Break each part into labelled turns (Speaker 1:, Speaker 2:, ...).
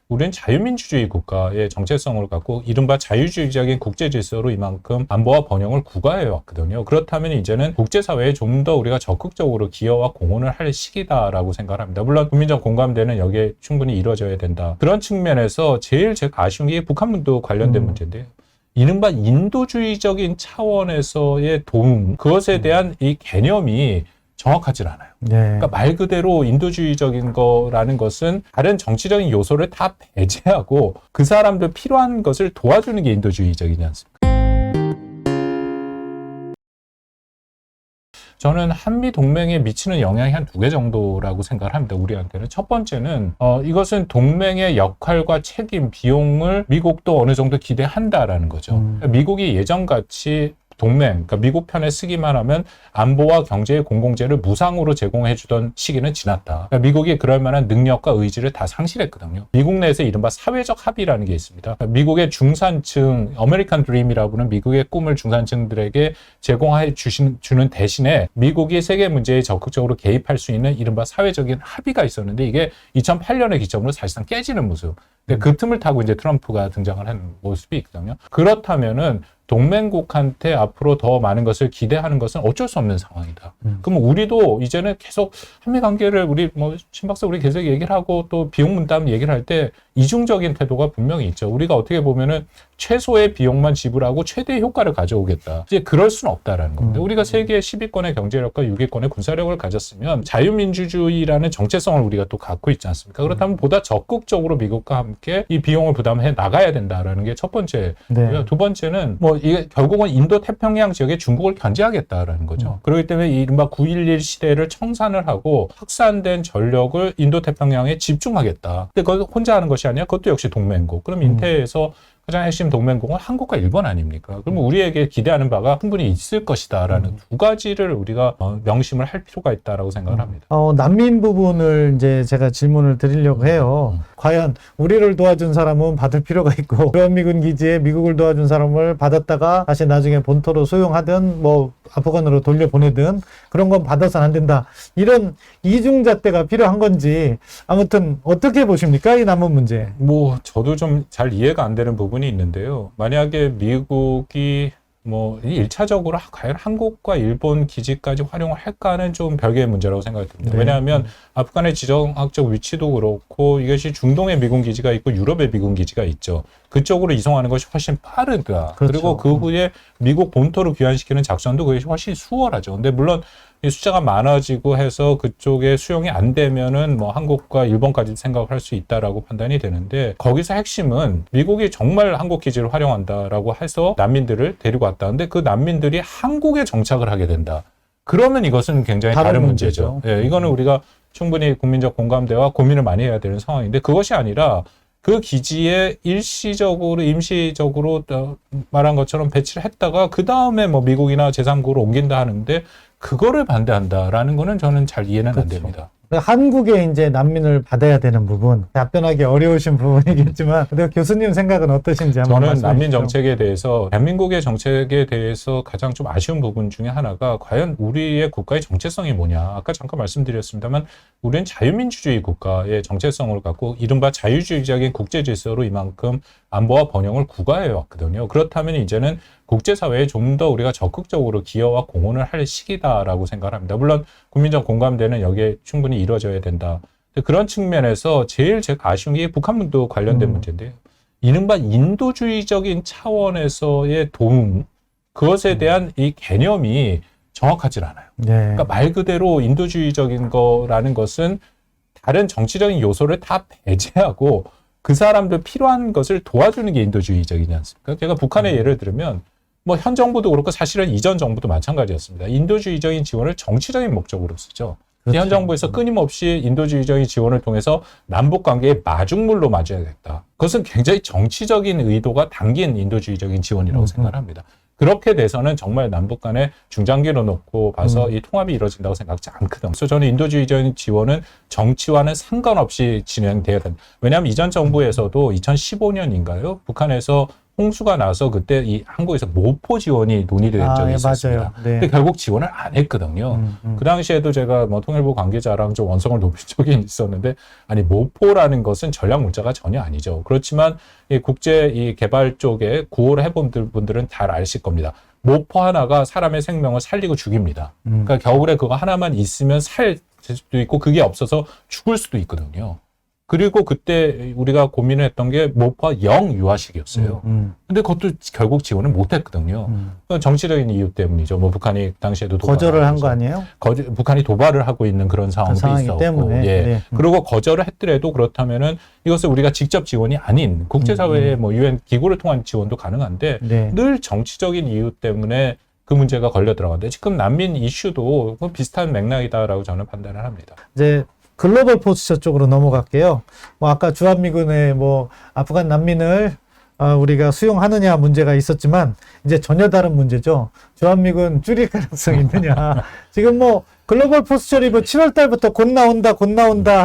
Speaker 1: 우리는 자유민주주의 국가의 정체성을 갖고 이른바 자유주의적인 국제 질서로 이만큼 안보와 번영을 구가해 왔거든요. 그렇다면 이제는 국제사회에 좀 더 우리가 적극적으로 기여와 공헌을 할 시기다라고 생각을 합니다. 물론 국민적 공감대는 여기에 충분히 이루어져야 된다. 그런 측면에서 제일 제가 아쉬운 게 북한 문도 관련된 문제인데요. 이른바 인도주의적인 차원에서의 도움, 그것에 대한 이 개념이 정확하진 않아요.
Speaker 2: 네.
Speaker 1: 그러니까 말 그대로 인도주의적인 거라는 것은 다른 정치적인 요소를 다 배제하고 그 사람들 필요한 것을 도와주는 게 인도주의적이지 않습니까? 저는 한미 동맹에 미치는 영향이 한 2개 정도라고 생각을 합니다. 우리한테는. 첫 번째는 이것은 동맹의 역할과 책임, 비용을 미국도 어느 정도 기대한다라는 거죠. 미국이 예전같이 동맹, 그러니까 미국 편에 쓰기만 하면 안보와 경제의 공공재를 무상으로 제공해주던 시기는 지났다. 그러니까 미국이 그럴 만한 능력과 의지를 다 상실했거든요. 미국 내에서 이른바 사회적 합의라는 게 있습니다. 그러니까 미국의 중산층, 아메리칸 드림이라고 하는 미국의 꿈을 중산층들에게 제공해 주는 대신에 미국이 세계 문제에 적극적으로 개입할 수 있는 이른바 사회적인 합의가 있었는데 이게 2008년의 기점으로 사실상 깨지는 모습. 근데 그 틈을 타고 이제 트럼프가 등장을 한 모습이 있거든요. 그렇다면은 동맹국한테 앞으로 더 많은 것을 기대하는 것은 어쩔 수 없는 상황이다. 그럼 우리도 이제는 계속 한미 관계를 우리 신 박사 우리 계속 얘기를 하고 또 비용 분담 얘기를 할 때 이중적인 태도가 분명히 있죠. 우리가 어떻게 보면은 최소의 비용만 지불하고 최대의 효과를 가져오겠다. 이제 그럴 수는 없다라는 겁니다. 우리가 세계 10위권의 경제력과 6위권의 군사력을 가졌으면 자유민주주의라는 정체성을 우리가 또 갖고 있지 않습니까? 그렇다면 보다 적극적으로 미국과 함께 이 비용을 부담해 나가야 된다라는 게 첫 번째고요.
Speaker 2: 네.
Speaker 1: 두 번째는 이게 결국은 인도 태평양 지역에 중국을 견제하겠다라는 거죠. 그렇기 때문에 이른바 9.11 시대를 청산을 하고 확산된 전력을 인도 태평양에 집중하겠다. 근데 그걸 혼자 하는 것이 아니라 그것도 역시 동맹국. 그럼 인태에서 가장 핵심 동맹국은 한국과 일본 아닙니까? 그러면 우리에게 기대하는 바가 충분히 있을 것이다라는 두 가지를 우리가 명심을 할 필요가 있다라고 생각을 합니다.
Speaker 2: 난민 부분을 이제 제가 질문을 드리려고 해요. 과연 우리를 도와준 사람은 받을 필요가 있고 주한미군 기지에 미국을 도와준 사람을 받았다가 다시 나중에 본토로 수용하든 아프간으로 돌려보내든 그런 건 받아서는 안 된다. 이런 이중잣대가 필요한 건지 아무튼 어떻게 보십니까? 이 남은 문제.
Speaker 1: 저도 좀 잘 이해가 안 되는 부분이 있는데요. 만약에 미국이 1차적으로 과연 한국과 일본 기지까지 활용을 할까는 좀 별개의 문제라고 생각이 듭니다.
Speaker 2: 네.
Speaker 1: 왜냐하면 아프간의 지정학적 위치도 그렇고 이것이 중동에 미군 기지가 있고 유럽에 미군 기지가 있죠. 그쪽으로 이송하는 것이 훨씬 빠르다.
Speaker 2: 그렇죠.
Speaker 1: 그리고 그 후에 미국 본토로 귀환시키는 작전도 그것이 훨씬 수월하죠. 근데 물론 이 숫자가 많아지고 해서 그쪽에 수용이 안 되면은 한국과 일본까지 생각을 할 수 있다라고 판단이 되는데 거기서 핵심은 미국이 정말 한국 기지를 활용한다라고 해서 난민들을 데리고 왔다. 근데 그 난민들이 한국에 정착을 하게 된다. 그러면 이것은 굉장히 다른 문제죠. 예, 이거는 우리가 충분히 국민적 공감대와 고민을 많이 해야 되는 상황인데 그것이 아니라 그 기지에 일시적으로, 임시적으로 말한 것처럼 배치를 했다가 그 다음에 미국이나 제3국으로 옮긴다 하는데 그거를 반대한다라는 거는 저는 잘 이해는 안 됩니다.
Speaker 2: 한국에 이제 난민을 받아야 되는 부분, 답변하기 어려우신 부분이겠지만, 교수님 생각은 어떠신지 한번
Speaker 1: 저는
Speaker 2: 말씀해
Speaker 1: 난민
Speaker 2: 주시죠.
Speaker 1: 정책에 대해서, 대한민국의 정책에 대해서 가장 좀 아쉬운 부분 중에 하나가 과연 우리의 국가의 정체성이 뭐냐. 아까 잠깐 말씀드렸습니다만, 우리는 자유민주주의 국가의 정체성을 갖고 이른바 자유주의적인 국제 질서로 이만큼 안보와 번영을 구가해 왔거든요. 그렇다면 이제는 국제사회에 좀 더 우리가 적극적으로 기여와 공헌을 할 시기다라고 생각을 합니다. 물론 국민적 공감대는 여기에 충분히 이루어져야 된다. 그런 측면에서 제일 제가 아쉬운 게 북한 문도 관련된 문제인데요. 이른바 인도주의적인 차원에서의 도움, 그것에 대한 이 개념이 정확하진 않아요.
Speaker 2: 네.
Speaker 1: 그러니까 말 그대로 인도주의적인 거라는 것은 다른 정치적인 요소를 다 배제하고 그 사람들 필요한 것을 도와주는 게 인도주의적이지 않습니까? 제가 북한의 예를 들면 현 정부도 그렇고 사실은 이전 정부도 마찬가지였습니다. 인도주의적인 지원을 정치적인 목적으로 쓰죠.
Speaker 2: 그렇죠.
Speaker 1: 현 정부에서 끊임없이 인도주의적인 지원을 통해서 남북 관계의 마중물로 맞아야겠다. 그것은 굉장히 정치적인 의도가 담긴 인도주의적인 지원이라고 생각을 합니다. 그렇게 돼서는 정말 남북 간에 중장기로 놓고 봐서 이 통합이 이루어진다고 생각하지 않거든요. 그래서 저는 인도주의적인 지원은 정치와는 상관없이 진행돼야 된다. 왜냐하면 이전 정부에서도 2015년인가요? 북한에서 홍수가 나서 그때 이 한국에서 모포 지원이 논의된 적이
Speaker 2: 예,
Speaker 1: 있었습니다.
Speaker 2: 맞아요. 네.
Speaker 1: 근데 결국 지원을 안 했거든요. 그 당시에도 제가 뭐 통일부 관계자랑 좀 원성을 높인 적이 있었는데, 아니 모포라는 것은 전략 물자가 전혀 아니죠. 그렇지만 이 국제 이 개발 쪽에 구호를 해본 분들은 잘 아실 겁니다. 모포 하나가 사람의 생명을 살리고 죽입니다. 그러니까 겨울에 그거 하나만 있으면 살 수도 있고 그게 없어서 죽을 수도 있거든요. 그리고 그때 우리가 고민을 했던 게 모포가 영유아식이었어요. 근데 그것도 결국 지원을 못 했거든요. 정치적인 이유 때문이죠. 뭐 북한이 당시에도
Speaker 2: 거절을 한 거 아니에요?
Speaker 1: 북한이 도발을 하고 있는 그런 상황도
Speaker 2: 상황이기
Speaker 1: 있었고,
Speaker 2: 때문에.
Speaker 1: 예.
Speaker 2: 네.
Speaker 1: 그리고 거절을 했더라도 그렇다면은 이것을 우리가 직접 지원이 아닌 국제사회의 뭐 유엔 기구를 통한 지원도 가능한데
Speaker 2: 네.
Speaker 1: 늘 정치적인 이유 때문에 그 문제가 걸려 들어가는데 지금 난민 이슈도 비슷한 맥락이다라고 저는 판단을 합니다.
Speaker 2: 이제 글로벌 포스처 쪽으로 넘어갈게요. 뭐 아까 주한미군의 뭐 아프간 난민을 우리가 수용하느냐 문제가 있었지만 이제 전혀 다른 문제죠. 주한미군 줄일 가능성이 있느냐. 지금 뭐 글로벌 포스처리 뭐 7월 달부터 곧 나온다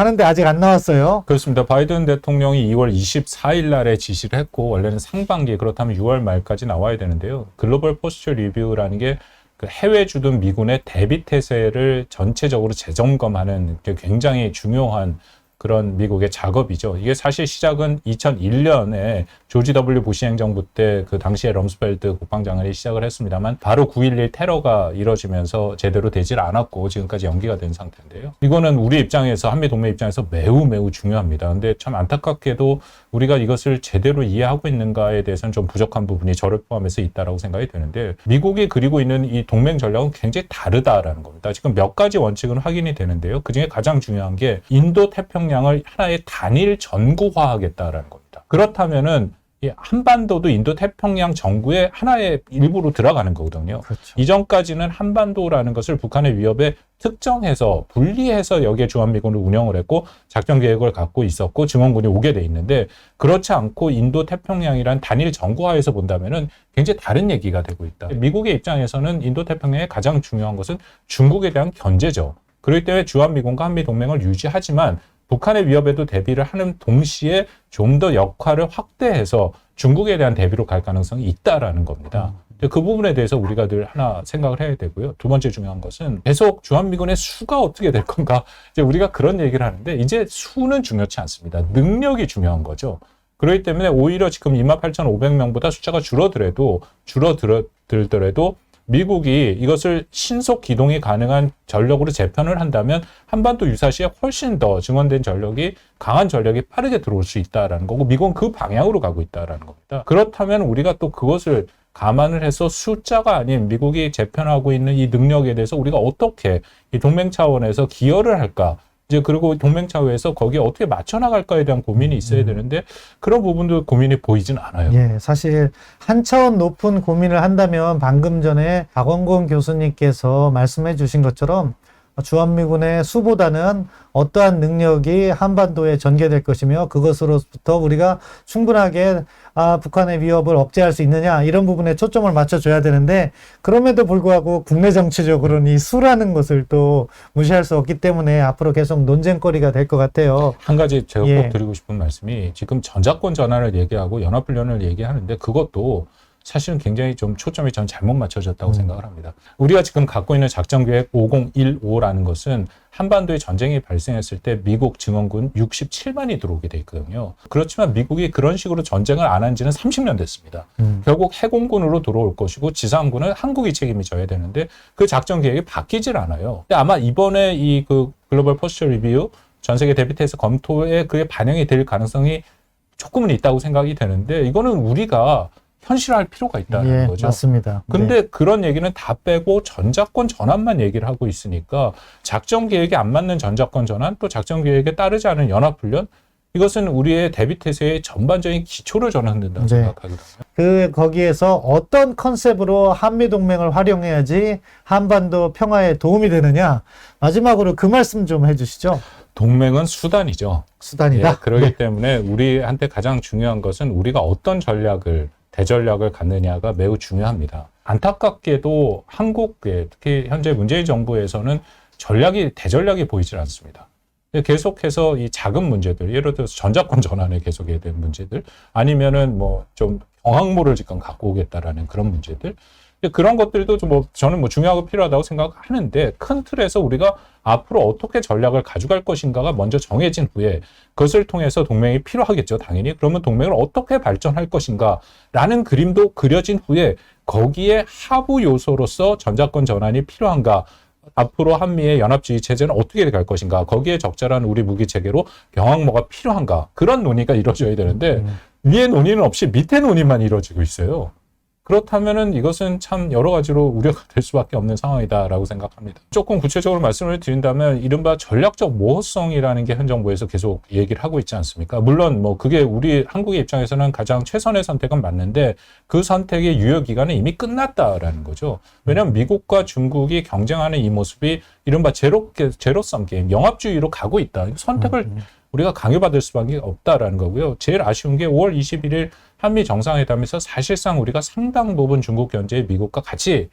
Speaker 2: 하는데 아직 안 나왔어요.
Speaker 1: 그렇습니다. 바이든 대통령이 2월 24일 날에 지시를 했고 원래는 상반기 그렇다면 6월 말까지 나와야 되는데요. 글로벌 포스처 리뷰라는 게 그 해외 주둔 미군의 대비 태세를 전체적으로 재점검하는 굉장히 중요한 그런 미국의 작업이죠. 이게 사실 시작은 2001년에 조지 W 부시 행정부 때 그 당시에 럼스펠드 국방장관이 시작을 했습니다만 바로 9.11 테러가 이뤄지면서 제대로 되질 않았고 지금까지 연기가 된 상태인데요. 이거는 우리 입장에서 한미동맹 입장에서 매우 중요합니다. 근데 참 안타깝게도 우리가 이것을 제대로 이해하고 있는가에 대해서는 좀 부족한 부분이 저를 포함해서 있다라고 생각이 되는데 미국이 그리고 있는 이 동맹 전략은 굉장히 다르다라는 겁니다. 지금 몇 가지 원칙은 확인이 되는데요. 그중에 가장 중요한 게 인도 태평양을 하나의 단일 전구화하겠다라는 겁니다. 그렇다면은 이 한반도도 인도 태평양 정구의 하나의 일부로 들어가는 거거든요.
Speaker 2: 그렇죠.
Speaker 1: 이전까지는 한반도라는 것을 북한의 위협에 특정해서 분리해서 여기에 주한미군을 운영을 했고 작전 계획을 갖고 있었고 증원군이 오게 돼 있는데 그렇지 않고 인도 태평양이란 단일 정구화에서 본다면은 굉장히 다른 얘기가 되고 있다. 미국의 입장에서는 인도 태평양의 가장 중요한 것은 중국에 대한 견제죠. 그렇기 때문에 주한미군과 한미동맹을 유지하지만 북한의 위협에도 대비를 하는 동시에 좀 더 역할을 확대해서 중국에 대한 대비로 갈 가능성이 있다라는 겁니다. 그 부분에 대해서 우리가 늘 하나 생각을 해야 되고요. 두 번째 중요한 것은 계속 주한미군의 수가 어떻게 될 건가. 이제 우리가 그런 얘기를 하는데 이제 수는 중요치 않습니다. 능력이 중요한 거죠. 그렇기 때문에 오히려 지금 28,500명보다 숫자가 줄어들더라도 미국이 이것을 신속 기동이 가능한 전력으로 재편을 한다면 한반도 유사시에 훨씬 더 증원된 전력이 강한 전력이 빠르게 들어올 수 있다라는 거고 미국은 그 방향으로 가고 있다라는 겁니다. 그렇다면 우리가 또 그것을 감안을 해서 숫자가 아닌 미국이 재편하고 있는 이 능력에 대해서 우리가 어떻게 이 동맹 차원에서 기여를 할까? 이제 그리고 동맹 차원에서 거기에 어떻게 맞춰 나갈까에 대한 고민이 있어야 되는데 그런 부분도 고민이 보이진 않아요.
Speaker 2: 예, 사실 한 차원 높은 고민을 한다면 방금 전에 박원곤 교수님께서 말씀해 주신 것처럼 주한미군의 수보다는 어떠한 능력이 한반도에 전개될 것이며 그것으로부터 우리가 충분하게 북한의 위협을 억제할 수 있느냐 이런 부분에 초점을 맞춰줘야 되는데 그럼에도 불구하고 국내 정치적으로는 이 수라는 것을 또 무시할 수 없기 때문에 앞으로 계속 논쟁거리가 될 것 같아요.
Speaker 1: 한 가지 제가
Speaker 2: 예.
Speaker 1: 꼭 드리고 싶은 말씀이 지금 전작권 전환을 얘기하고 연합훈련을 얘기하는데 그것도 사실은 굉장히 좀 초점이 전 잘못 맞춰졌다고 생각을 합니다. 우리가 지금 갖고 있는 작전계획 5015라는 것은 한반도에 전쟁이 발생했을 때 미국 증원군 67만이 들어오게 돼 있거든요. 그렇지만 미국이 그런 식으로 전쟁을 안 한 지는 30년 됐습니다. 결국 해공군으로 들어올 것이고 지상군은 한국이 책임이 져야 되는데 그 작전계획이 바뀌질 않아요. 근데 아마 이번에 이 그 글로벌 포스처 리뷰 전 세계 대비태세 검토에 그게 반영이 될 가능성이 조금은 있다고 생각이 되는데 이거는 우리가 현실화할 필요가 있다는 거죠.
Speaker 2: 맞습니다.
Speaker 1: 근데 그런 얘기는 다 빼고 전작권 전환만 얘기를 하고 있으니까 작전 계획에 안 맞는 전작권 전환 또 작전 계획에 따르지 않은 연합훈련 이것은 우리의 대비태세의 전반적인 기초를 전환된다고 생각하거든요.
Speaker 2: 거기에서 어떤 컨셉으로 한미동맹을 활용해야지 한반도 평화에 도움이 되느냐 마지막으로 그 말씀 좀 해주시죠.
Speaker 1: 동맹은 수단이죠.
Speaker 2: 수단이다.
Speaker 1: 예, 그렇기 때문에 우리한테 가장 중요한 것은 우리가 어떤 대전략을 갖느냐가 매우 중요합니다. 안타깝게도 한국에 특히 현재 문재인 정부에서는 대전략이 보이질 않습니다. 계속해서 이 작은 문제들, 예를 들어서 전작권 전환에 계속해야 되는 문제들, 아니면은 뭐 좀 정항모를 지금 갖고 오겠다라는 그런 문제들. 그런 것들도 좀 저는 중요하고 필요하다고 생각하는데, 큰 틀에서 우리가 앞으로 어떻게 전략을 가져갈 것인가가 먼저 정해진 후에 그것을 통해서 동맹이 필요하겠죠, 당연히. 그러면 동맹을 어떻게 발전할 것인가라는 그림도 그려진 후에 거기에 하부 요소로서 전자권 전환이 필요한가, 앞으로 한미의 연합주의 체제는 어떻게 갈 것인가, 거기에 적절한 우리 무기 체계로 경항모가 필요한가, 그런 논의가 이루어져야 되는데 위에 논의는 없이 밑에 논의만 이루어지고 있어요. 그렇다면은 이것은 참 여러 가지로 우려가 될 수밖에 없는 상황이다라고 생각합니다. 조금 구체적으로 말씀을 드린다면 이른바 전략적 모호성이라는 게 현 정부에서 계속 얘기를 하고 있지 않습니까? 물론 그게 우리 한국의 입장에서는 가장 최선의 선택은 맞는데 그 선택의 유효 기간은 이미 끝났다라는 거죠. 왜냐하면 미국과 중국이 경쟁하는 이 모습이 이른바 제로섬 게임, 영합주의로 가고 있다. 선택을 우리가 강요받을 수밖에 없다라는 거고요. 제일 아쉬운 게 5월 21일 한미 정상회담에서 사실상 우리가 상당 부분 중국 견제에 미국과 같이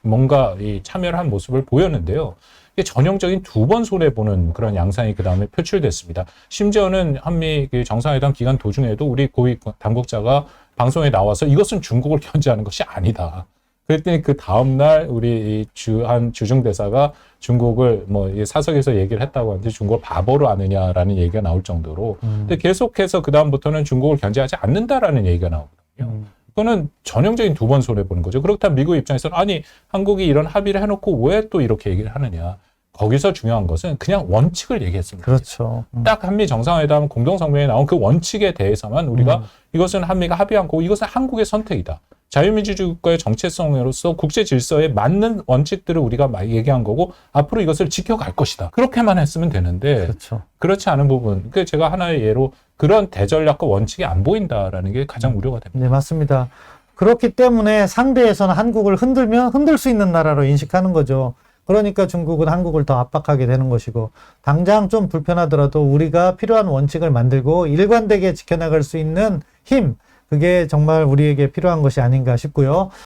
Speaker 1: 뭔가 참여를 한 모습을 보였는데요. 이게 전형적인 두 번 손해보는 그런 양상이 그 다음에 표출됐습니다. 심지어는 한미 정상회담 기간 도중에도 우리 고위 당국자가 방송에 나와서 이것은 중국을 견제하는 것이 아니다. 그랬더니 그 다음날 우리 한 주중대사가 중국을 사석에서 얘기를 했다고 하는데 중국을 바보로 아느냐라는 얘기가 나올 정도로. 근데 계속해서 그 다음부터는 중국을 견제하지 않는다라는 얘기가 나오거든요. 그거는 전형적인 두 번 손해보는 거죠. 그렇다면 미국 입장에서는 아니, 한국이 이런 합의를 해놓고 왜 또 이렇게 얘기를 하느냐. 거기서 중요한 것은 그냥 원칙을 얘기했습니다.
Speaker 2: 그렇죠.
Speaker 1: 딱 한미 정상회담 공동성명에 나온 그 원칙에 대해서만 우리가 이것은 한미가 합의한 거고 이것은 한국의 선택이다. 자유민주주의 국가의 정체성으로서 국제 질서에 맞는 원칙들을 우리가 얘기한 거고 앞으로 이것을 지켜갈 것이다. 그렇게만 했으면 되는데
Speaker 2: 그렇죠.
Speaker 1: 그렇지 않은 부분. 그 제가 하나의 예로 그런 대전략과 원칙이 안 보인다라는 게 가장 우려가 됩니다.
Speaker 2: 네, 맞습니다. 그렇기 때문에 상대에서는 한국을 흔들면 흔들 수 있는 나라로 인식하는 거죠. 그러니까 중국은 한국을 더 압박하게 되는 것이고, 당장 좀 불편하더라도 우리가 필요한 원칙을 만들고 일관되게 지켜나갈 수 있는 힘, 그게 정말 우리에게 필요한 것이 아닌가 싶고요.